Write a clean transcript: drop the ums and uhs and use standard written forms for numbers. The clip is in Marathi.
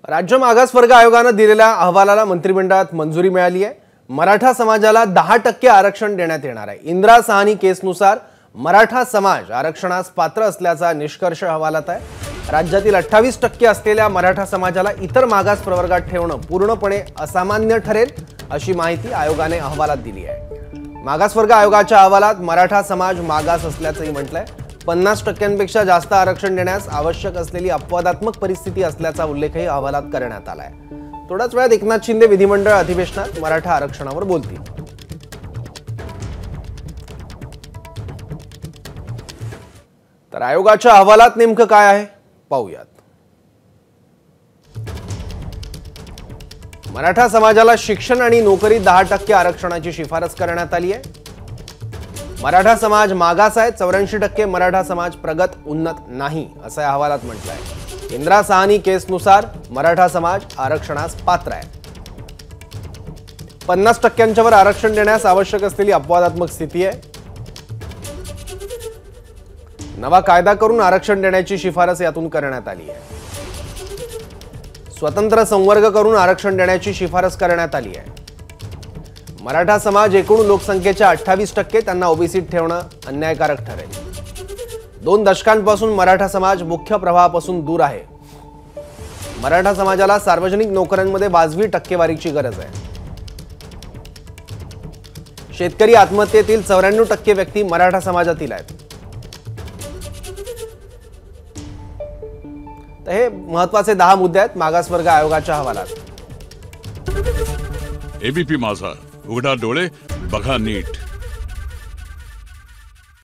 राज्य मागासवर्ग आयोगाने दिलेल्या अहवालाला मंत्रिमंडळात मंजुरी मिळाली आहे। मराठा समाजाला 10% आरक्षण देण्यात येणार आहे। इंदिरा साहनी केसनुसार मराठा समाज आरक्षणास पात्र असल्याचा निष्कर्ष अहवालात आहे। राज्यातील 28% असलेल्या मराठा समाजाला इतर मागास प्रवर्गात ठेवणं पूर्णपणे असामान्य ठरेल अशी माहिती आयोगाने अहवालात दिली आहे। मागासवर्ग आयोगाच्या अहवालात मराठा समाज मागास असल्याचंही म्हटलंय। 50%पेक्षा जास्त आरक्षण देण्यास आवश्यक असलेली अपवादात्मक परिस्थिती असल्याचा उल्लेखही अहवालात करण्यात आलाय। थोड्याच वेळात एकनाथ शिंदे विधिमंडळ अधिवेशनात मराठा आरक्षणावर बोलतील। तर आयोगाच्या अहवालात नेमकं काय आहे पाहूयात। मराठा समाजाला शिक्षण आणि नोकरीत 10% आरक्षणाची शिफारस करण्यात आली आहे। मराठा समाज मागास आहे। 84% मराठा समाज प्रगत उन्नत नाही असं अहवालात म्हटलं आहे। इंदिरा साहनी केसनुसार मराठा समाज आरक्षणास पात्र आहे। 50%च्या वर आरक्षण देण्यास आवश्यक असलेली अपवादात्मक स्थिती आहे। नवा कायदा करून आरक्षण देण्याची शिफारस यातून करण्यात आली आहे। स्वतंत्र संवर्ग करून आरक्षण देण्याची शिफारस करण्यात आली आहे। मराठा समाज एकूण लोकसंख्येच्या 28%, त्यांना ओबीसीत ठेवणं अन्यायकारक ठरेल। 2 दशकांपासून मराठा समाज मुख्य प्रवाहापासून दूर आहे। मराठा समाजाला सार्वजनिक नोकऱ्यांमध्ये वाजवी टक्केवारीची गरज आहे। शेतकरी आत्महत्येतील 94% व्यक्ती मराठा समाजातील आहेत। तर हे महत्त्वाचे 10 मुद्दे आहेत मागासवर्ग आयोगाच्या अहवालात। एबीपी माझा, उघडा डोळे बघा नीट।